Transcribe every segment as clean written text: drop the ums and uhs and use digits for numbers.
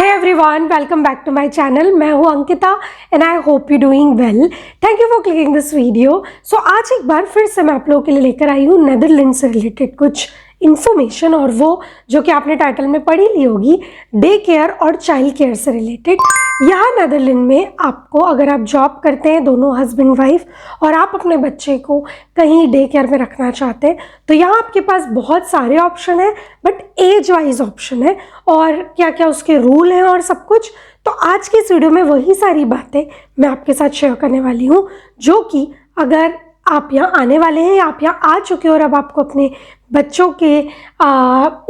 Hey everyone, welcome back to my channel. मैं हूँ Ankita and I hope you doing well. Thank you for clicking this video. So आज एक बार फिर से मैं आप लोगों के लिए लेकर आई हूँ नेदरलैंड से रिलेटेड कुछ इन्फॉर्मेशन, और वो जो कि आपने टाइटल में पढ़ी ली होगी, डे केयर और चाइल्ड केयर से रिलेटेड। यहाँ नेदरलैंड में आपको, अगर आप जॉब करते हैं दोनों हस्बैंड वाइफ, और आप अपने बच्चे को कहीं डे केयर में रखना चाहते हैं, तो यहाँ आपके पास बहुत सारे ऑप्शन हैं, बट एज वाइज ऑप्शन है और क्या क्या उसके रूल हैं और सब कुछ। तो आज की इस वीडियो में वही सारी बातें मैं आपके साथ शेयर करने वाली हूँ, जो कि अगर आप यहाँ आने वाले हैं या आप यहाँ आ चुके हो और अब आपको अपने बच्चों के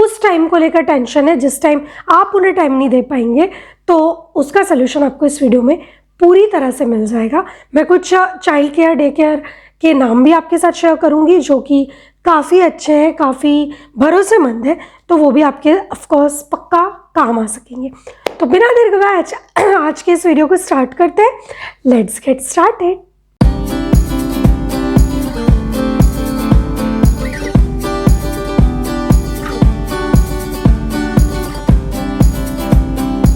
उस टाइम को लेकर टेंशन है जिस टाइम आप उन्हें टाइम नहीं दे पाएंगे, तो उसका सलूशन आपको इस वीडियो में पूरी तरह से मिल जाएगा। मैं कुछ चाइल्ड केयर, डे केयर के नाम भी आपके साथ शेयर करूँगी जो कि काफ़ी अच्छे हैं, काफ़ी भरोसेमंद है, तो वो भी आपके ऑफकोर्स पक्का काम आ सकेंगे। तो बिना देर के आज के इस वीडियो को स्टार्ट करते हैं। Let's get started.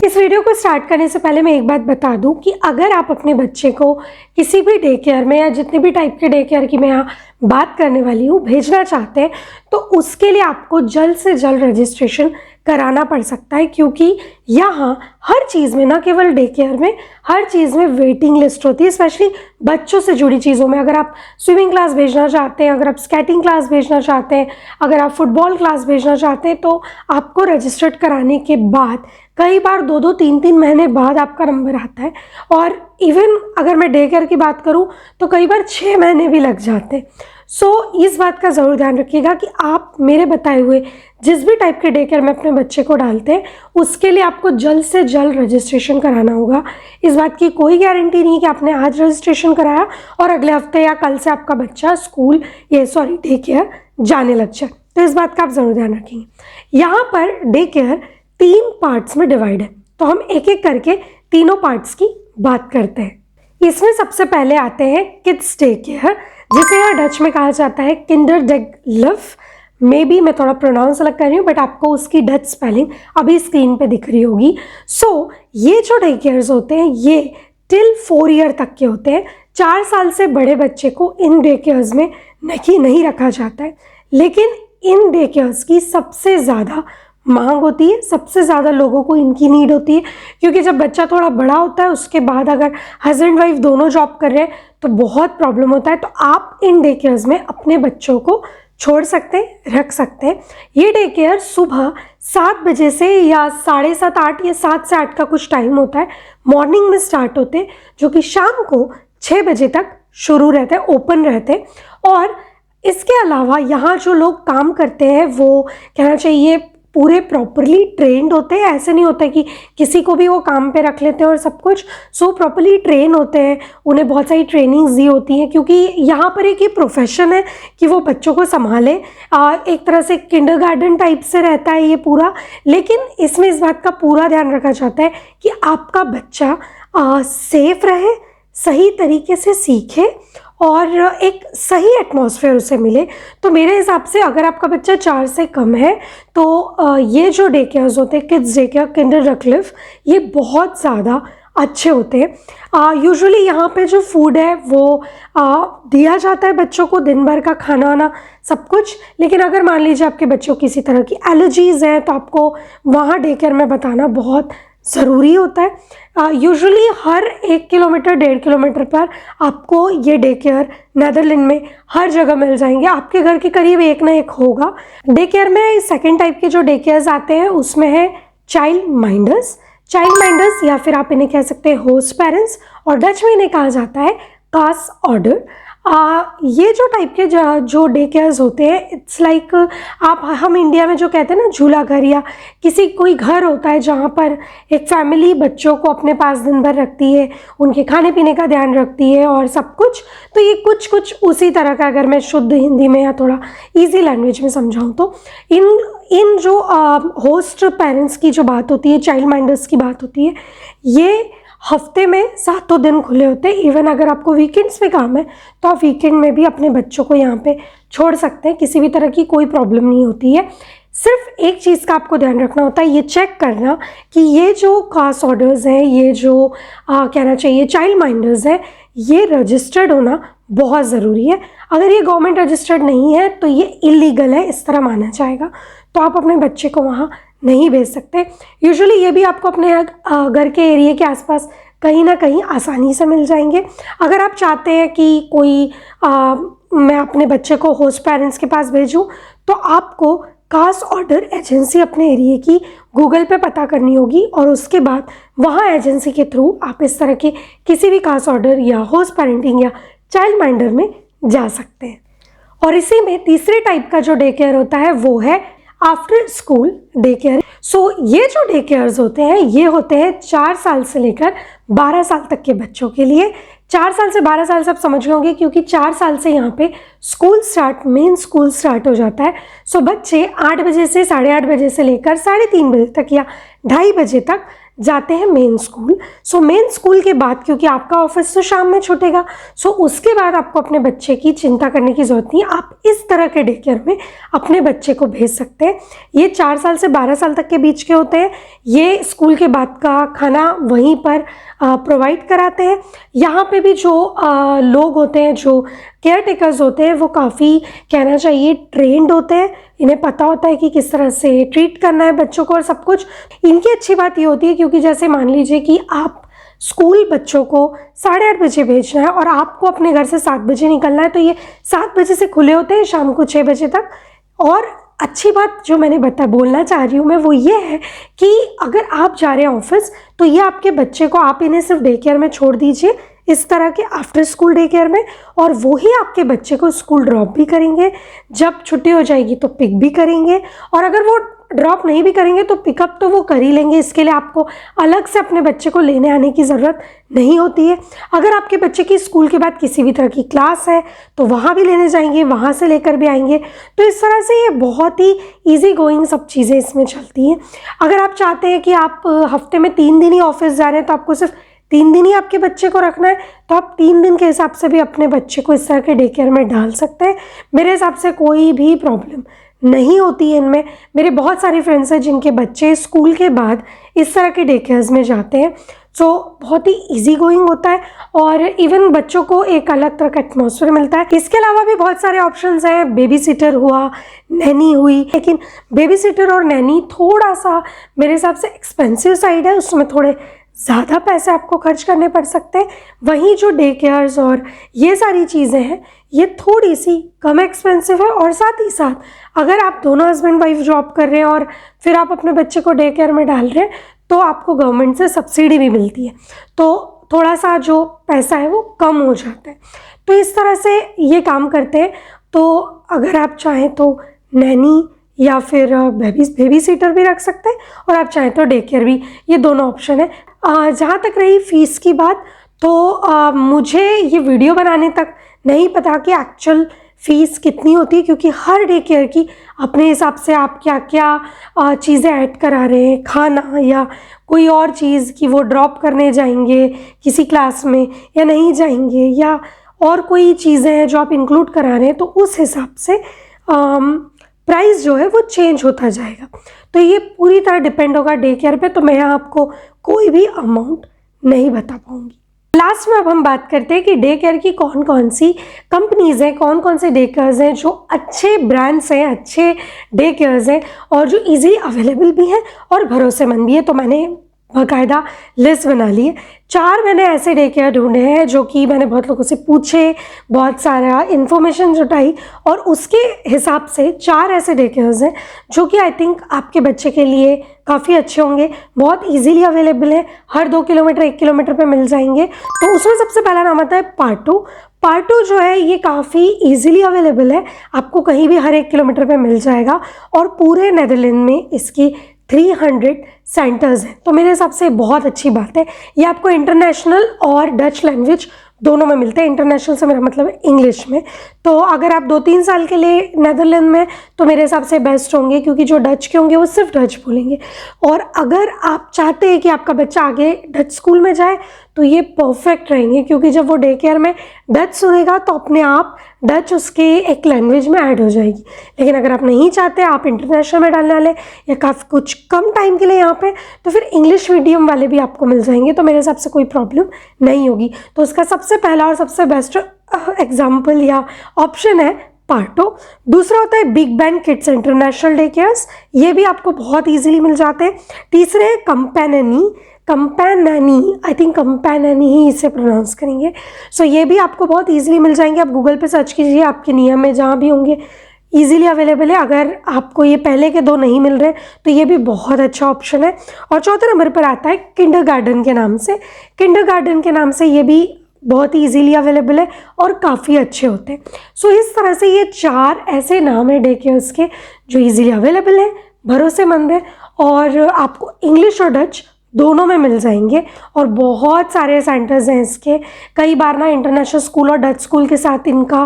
इस वीडियो को स्टार्ट करने से पहले मैं एक बात बता दूं कि अगर आप अपने बच्चे को किसी भी डे केयर में या जितने भी टाइप के डे केयर की मैं यहाँ बात करने वाली हूँ भेजना चाहते हैं, तो उसके लिए आपको जल्द से जल्द रजिस्ट्रेशन कराना पड़ सकता है, क्योंकि यहाँ हर चीज़ में, ना केवल डे केयर में, हर चीज़ में वेटिंग लिस्ट होती है। स्पेशली बच्चों से जुड़ी चीज़ों में, अगर आप स्विमिंग क्लास भेजना चाहते हैं, अगर आप स्केटिंग क्लास भेजना चाहते हैं, अगर आप फुटबॉल क्लास भेजना चाहते हैं, तो आपको रजिस्टर्ड कराने के बाद कई बार 2-2, 3-3 महीने बाद आपका नंबर आता है, और इवन अगर मैं डे केयर की बात करूं तो कई बार 6 महीने भी लग जाते हैं। सो इस बात का ज़रूर ध्यान रखिएगा कि आप मेरे बताए हुए जिस भी टाइप के डे केयर में अपने बच्चे को डालते हैं, उसके लिए आपको जल्द से जल्द रजिस्ट्रेशन कराना होगा। इस बात की कोई गारंटी नहीं कि आपने आज रजिस्ट्रेशन कराया और अगले हफ्ते या कल से आपका बच्चा डे केयर जाने लग जाए। तो इस बात का आप ज़रूर ध्यान रखेंगे। यहाँ पर डे केयर 3 पार्ट्स में डिवाइड है, तो हम एक एक करके तीनों पार्ट्स की बात करते हैं। इसमें सबसे पहले आते हैं किड्स डे केयर, जिसे यहाँ डच में कहा जाता है किंडरडैगलिफ। मे बी मैं थोड़ा प्रोनाउंस अलग कर रही हूँ, बट आपको उसकी डच स्पेलिंग अभी स्क्रीन पे दिख रही होगी। सो ये जो डे केयर्स होते हैं ये टिल 4 ईयर तक के होते हैं। 4 साल से बड़े बच्चे को इन डे केयर्स में नहीं रखा जाता है, लेकिन इन डे केयर्स की सबसे ज़्यादा मांग होती है, सबसे ज़्यादा लोगों को इनकी नीड होती है, क्योंकि जब बच्चा थोड़ा बड़ा होता है उसके बाद अगर हस्बैंड वाइफ दोनों जॉब कर रहे हैं तो बहुत प्रॉब्लम होता है। तो आप इन डे केयर्स में अपने बच्चों को छोड़ सकते हैं, रख सकते हैं। ये डे केयर सुबह 7 बजे से या 7:30, 8 या 7 से 8 का कुछ टाइम होता है, मॉर्निंग में स्टार्ट होते हैं, जो कि शाम को 6 बजे तक शुरू रहते हैं, ओपन रहते हैं। और इसके अलावा यहाँ जो लोग काम करते हैं वो कहना चाहिए पूरे प्रॉपरली ट्रेंड होते हैं। ऐसे नहीं होता कि किसी को भी वो काम पे रख लेते हैं और सब कुछ। सो प्रॉपरली ट्रेन होते हैं, उन्हें बहुत सारी ट्रेनिंग्स दी होती हैं, क्योंकि यहाँ पर एक ये प्रोफेशन है कि वो बच्चों को संभालें। एक तरह से किंडरगार्टन टाइप से रहता है ये पूरा, लेकिन इसमें इस बात का पूरा ध्यान रखा जाता है कि आपका बच्चा सेफ रहे, सही तरीके से सीखे और एक सही एटमॉस्फेयर उसे मिले। तो मेरे हिसाब से अगर आपका बच्चा 4 से कम है तो ये जो डे केयर्स होते हैं, किड्स डे केयर, किंडरडैगलिफ, ये बहुत ज़्यादा अच्छे होते हैं। यूजुअली यहाँ पे जो फूड है वो दिया जाता है बच्चों को, दिन भर का खाना वाना सब कुछ। लेकिन अगर मान लीजिए आपके बच्चों को किसी तरह की एलर्जीज़ हैं तो आपको वहाँ डे केयर में बताना बहुत ज़रूरी होता है। यूजुअली हर 1 किलोमीटर, 1.5 किलोमीटर पर आपको ये डे केयर नेदरलैंड में हर जगह मिल जाएंगे। आपके घर के करीब एक ना एक होगा। डे केयर में सेकंड टाइप के जो डे केयर्स आते हैं उसमें है चाइल्ड माइंडर्स या फिर आप इन्हें कह सकते हैं होस्ट पेरेंट्स, और डच में इन्हें कहा जाता है कास ऑर्डर। ये जो टाइप के जो डे केयर्स होते हैं, इट्स लाइक हम इंडिया में जो कहते हैं ना झूला घर, या कोई घर होता है जहाँ पर एक फैमिली बच्चों को अपने पास दिन भर रखती है, उनके खाने पीने का ध्यान रखती है और सब कुछ। तो ये कुछ उसी तरह का, अगर मैं शुद्ध हिंदी में या थोड़ा इजी लैंग्वेज में समझाऊँ तो इन जो होस्ट पेरेंट्स की जो बात होती है, चाइल्ड माइंडर्स की बात होती है, ये हफ्ते में 7 दिन खुले होते हैं। इवन अगर आपको वीकेंड्स पे काम है तो आप वीकेंड में भी अपने बच्चों को यहाँ पे छोड़ सकते हैं, किसी भी तरह की कोई प्रॉब्लम नहीं होती है। सिर्फ एक चीज़ का आपको ध्यान रखना होता है, ये चेक करना कि ये जो कास्ट ऑर्डर्स हैं, ये जो कहना चाहिए चाइल्ड माइंडर्स हैं, ये रजिस्टर्ड होना बहुत ज़रूरी है। अगर ये गवर्नमेंट रजिस्टर्ड नहीं है तो ये इलीगल है, इस तरह माना जाएगा, तो आप अपने बच्चे को वहाँ नहीं भेज सकते। यूजुअली ये भी आपको अपने घर के एरिया के आसपास कहीं ना कहीं आसानी से मिल जाएंगे। अगर आप चाहते हैं कि कोई मैं अपने बच्चे को होस्ट पेरेंट्स के पास भेजूं, तो आपको कास्ट ऑर्डर एजेंसी अपने एरिया की गूगल पे पता करनी होगी और उसके बाद वहाँ एजेंसी के थ्रू आप इस तरह के किसी भी कास्ट ऑर्डर या होस्ट पेरेंटिंग या चाइल्ड माइंडर में जा सकते हैं। और इसी में तीसरे टाइप का जो डे केयर होता है वो है आफ्टर स्कूल डे केयर। सो ये जो डे केयर्स होते हैं ये होते हैं 4 साल से लेकर 12 साल तक के बच्चों के लिए। 4 साल से 12 साल से आप समझ गए होंगे क्योंकि 4 साल से यहाँ पे school start, main school start हो जाता है। सो बच्चे 8 बजे से 8:30 बजे से लेकर 3:30 बजे तक या 2:30 बजे तक जाते हैं main school. So main school के बाद, क्योंकि आपका ऑफिस तो शाम में छूटेगा, सो उसके बाद आपको अपने बच्चे की चिंता करने की ज़रूरत नहीं, आप इस तरह के डे केयर में अपने बच्चे को भेज सकते हैं। ये 4 साल से 12 साल तक के बीच के होते हैं। ये स्कूल के बाद का खाना वहीं पर प्रोवाइड कराते हैं। यहाँ पे भी जो लोग होते हैं, जो केयर टेकर्स होते हैं, वो काफ़ी कहना चाहिए ट्रेंड होते हैं। इन्हें पता होता है कि किस तरह से ट्रीट करना है बच्चों को और सब कुछ। इनकी अच्छी बात ये होती है क्योंकि जैसे मान लीजिए कि आप स्कूल बच्चों को 8:30 बजे भेजना है और आपको अपने घर से 7 बजे निकलना है, तो ये 7 बजे से खुले होते हैं शाम को 6 बजे तक। और अच्छी बात जो मैंने बोलना चाह रही हूँ मैं वो ये है कि अगर आप जा रहे हैं ऑफिस, तो ये आपके बच्चे को आप इन्हें सिर्फ डे केयर में छोड़ दीजिए, इस तरह के आफ्टर स्कूल डे केयर में, और वो ही आपके बच्चे को स्कूल ड्रॉप भी करेंगे। जब छुट्टी हो जाएगी तो पिक भी करेंगे, और अगर वो ड्रॉप नहीं भी करेंगे तो पिकअप तो वो कर ही लेंगे। इसके लिए आपको अलग से अपने बच्चे को लेने आने की ज़रूरत नहीं होती है। अगर आपके बच्चे की स्कूल के बाद किसी भी तरह की क्लास है तो वहाँ भी लेने जाएंगे, वहाँ से लेकर भी आएंगे। तो इस तरह से ये बहुत ही ईजी गोइंग सब चीज़ें इसमें चलती हैं। अगर आप चाहते हैं कि आप हफ्ते में 3 दिन ही ऑफिस जा रहे हैं तो आपको सिर्फ 3 दिन ही आपके बच्चे को रखना है, तो आप 3 दिन के हिसाब से भी अपने बच्चे को इस तरह के डे केयर में डाल सकते हैं। मेरे हिसाब से कोई भी प्रॉब्लम नहीं होती है इनमें। मेरे बहुत सारे फ्रेंड्स हैं जिनके बच्चे स्कूल के बाद इस तरह के डे केयर्स में जाते हैं। सो बहुत ही इजी गोइंग होता है और इवन बच्चों को एक अलग तरह का एटमॉस्फेयर मिलता है। इसके अलावा भी बहुत सारे ऑप्शंस हैं। बेबी सिटर हुआ, नैनी हुई, लेकिन बेबी सिटर और नैनी थोड़ा सा मेरे हिसाब से एक्सपेंसिव साइड है, उसमें थोड़े ज़्यादा पैसे आपको खर्च करने पड़ सकते हैं। वहीं जो डे केयर्स और ये सारी चीज़ें हैं ये थोड़ी सी कम एक्सपेंसिव है, और साथ ही साथ अगर आप दोनों हस्बैंड वाइफ जॉब कर रहे हैं और फिर आप अपने बच्चे को डे केयर में डाल रहे हैं तो आपको गवर्नमेंट से सब्सिडी भी मिलती है, तो थोड़ा सा जो पैसा है वो कम हो जाता है। तो इस तरह से ये काम करते हैं। तो अगर आप चाहें तो नैनी या फिर बेबी सीटर भी रख सकते हैं, और आप चाहें तो डे केयर भी, ये दोनों ऑप्शन है। जहाँ तक रही फ़ीस की बात, तो मुझे ये वीडियो बनाने तक नहीं पता कि एक्चुअल फ़ीस कितनी होती है, क्योंकि हर डे केयर की अपने हिसाब से आप क्या क्या चीज़ें ऐड करा रहे हैं, खाना या कोई और चीज़ कि वो ड्रॉप करने जाएंगे किसी क्लास में या नहीं जाएंगे, या और कोई चीज़ें हैं जो आप इंक्लूड करा रहे हैं, तो उस हिसाब से प्राइस जो है वो चेंज होता जाएगा। तो ये पूरी तरह डिपेंड होगा डे केयर पे, तो मैं आपको कोई भी अमाउंट नहीं बता पाऊँगी। लास्ट में अब हम बात करते हैं कि डे केयर की कौन कौन सी कंपनीज़ हैं, कौन कौन से डे केयर्स हैं जो अच्छे ब्रांड्स हैं, अच्छे डे केयर्स हैं और जो इजीली अवेलेबल भी हैं और भरोसेमंद भी है। तो मैंने बाकायदा लिस्ट बना ली है। 4 मैंने ऐसे डे केयर ढूंढे हैं जो कि मैंने बहुत लोगों से पूछे, बहुत सारा इन्फॉर्मेशन जुटाई, और उसके हिसाब से 4 ऐसे डे केयर्स हैं जो कि आई थिंक आपके बच्चे के लिए काफ़ी अच्छे होंगे। बहुत इजीली अवेलेबल है, हर 2 किलोमीटर 1 किलोमीटर पे मिल जाएंगे। तो उसमें सबसे पहला नाम आता है पार्टो। पार्टो जो है ये काफ़ी इजीली अवेलेबल है, आपको कहीं भी हर 1 किलोमीटर पे मिल जाएगा, और पूरे नेदरलैंड में इसकी 300 सेंटर्स हैं। तो मेरे हिसाब से बहुत अच्छी बात है। ये आपको इंटरनेशनल और डच लैंग्वेज दोनों में मिलते हैं। इंटरनेशनल से मेरा मतलब है इंग्लिश में। तो अगर आप 2-3 साल के लिए नेदरलैंड में, तो मेरे हिसाब से बेस्ट होंगे, क्योंकि जो डच के होंगे वो सिर्फ डच बोलेंगे। और अगर आप चाहते हैं कि आपका बच्चा आगे डच स्कूल में जाए, तो ये परफेक्ट रहेंगे, क्योंकि जब वो डे केयर में डच सुनेगा तो अपने आप डच उसके एक लैंग्वेज में ऐड हो जाएगी। लेकिन अगर आप नहीं चाहते, आप इंटरनेशनल में डालने वाले या काफ़ी कुछ कम टाइम के लिए यहाँ पे, तो फिर इंग्लिश मीडियम वाले भी आपको मिल जाएंगे, तो मेरे हिसाब से कोई प्रॉब्लम नहीं होगी। तो उसका सबसे पहला और सबसे बेस्ट एग्जाम्पल या ऑप्शन है पार्टो। दूसरा होता है big bang kids international day cares, ये भी आपको बहुत ईजिली मिल जाते हैं। तीसरे है कंपैननी, आई थिंक कंपैननी ही इसे प्रोनाउंस करेंगे। सो ये भी आपको बहुत ईजिली मिल जाएंगे, आप गूगल पे सर्च कीजिए, आपके नियम में जहाँ भी होंगे ईजिली अवेलेबल है। अगर आपको ये पहले के दो नहीं मिल रहे तो ये भी बहुत अच्छा ऑप्शन है। और चौथे नंबर पर आता है किंडरगार्टन के नाम से। किंडरगार्टन के नाम से ये भी बहुत ही ईजिली अवेलेबल है और काफ़ी अच्छे होते हैं। सो इस तरह से ये 4 ऐसे नाम है डे केयर्स के जो ईजिली अवेलेबल है, भरोसेमंद है और आपको इंग्लिश और डच दोनों में मिल जाएंगे। और बहुत सारे सेंटर्स हैं इसके, कई बार ना इंटरनेशनल स्कूल और डच स्कूल के साथ इनका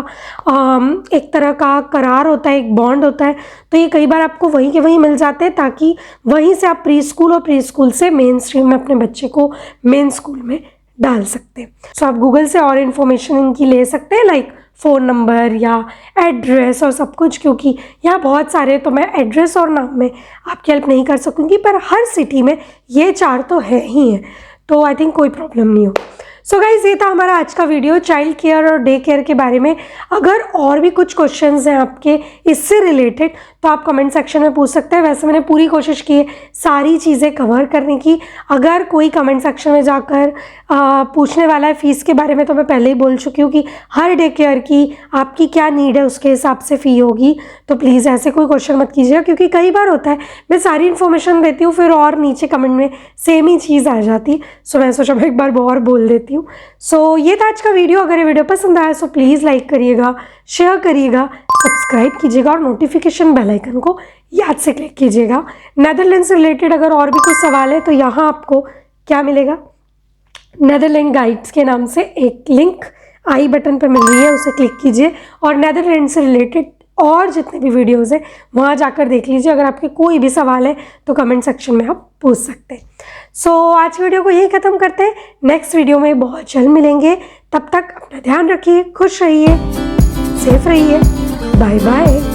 एक तरह का करार होता है, एक बॉन्ड होता है, तो ये कई बार आपको वहीं के वहीं मिल जाते हैं, ताकि वहीं से आप प्री स्कूल और प्री स्कूल से मेन स्ट्रीम में अपने बच्चे को मेन स्कूल में डाल सकते हैं। सो आप गूगल से और इन्फॉर्मेशन इनकी ले सकते हैं, लाइक फ़ोन नंबर या एड्रेस और सब कुछ, क्योंकि यहाँ बहुत सारे, तो मैं एड्रेस और नाम में आपकी हेल्प नहीं कर सकूँगी, पर हर सिटी में ये 4 तो है ही हैं, तो आई थिंक कोई प्रॉब्लम नहीं हो। सो गाइज, ये था हमारा आज का वीडियो चाइल्ड केयर और डे केयर के बारे में। अगर और भी कुछ क्वेश्चंस हैं आपके इससे रिलेटेड तो आप कमेंट सेक्शन में पूछ सकते हैं। वैसे मैंने पूरी कोशिश की है सारी चीज़ें कवर करने की। अगर कोई कमेंट सेक्शन में जाकर पूछने वाला है फ़ीस के बारे में, तो मैं पहले ही बोल चुकी हूँ कि हर डे केयर की आपकी क्या नीड है उसके हिसाब से फ़ी होगी। तो प्लीज़ ऐसे कोई क्वेश्चन मत कीजिएगा, क्योंकि कई बार होता है मैं सारी इन्फॉर्मेशन देती हूँ, फिर और नीचे कमेंट में सेम ही चीज़ आ जाती है। सो मैं सोचा मैं एक बार और बोल देती हूँ। सो ये था आज का वीडियो। अगर ये वीडियो पसंद आया सो प्लीज़ लाइक करिएगा, शेयर करिएगा, सब्सक्राइब कीजिएगा और नोटिफिकेशन बेल आइकन को याद से क्लिक कीजिएगा। नेदरलैंड से रिलेटेड अगर और भी कुछ सवाल है तो यहाँ आपको क्या मिलेगा, नेदरलैंड गाइड्स के नाम से एक लिंक आई बटन पर मिल रही है, उसे क्लिक कीजिए और नेदरलैंड से रिलेटेड और जितने भी वीडियोज़ हैं वहाँ जाकर देख लीजिए। अगर आपके कोई भी सवाल है तो कमेंट सेक्शन में आप पूछ सकते हैं। सो आज की वीडियो को यहीं ख़त्म करते हैं, नेक्स्ट वीडियो में बहुत जल्द मिलेंगे। तब तक अपना ध्यान रखिए, खुश रहिए, सेफ रहिए, बाय बाय।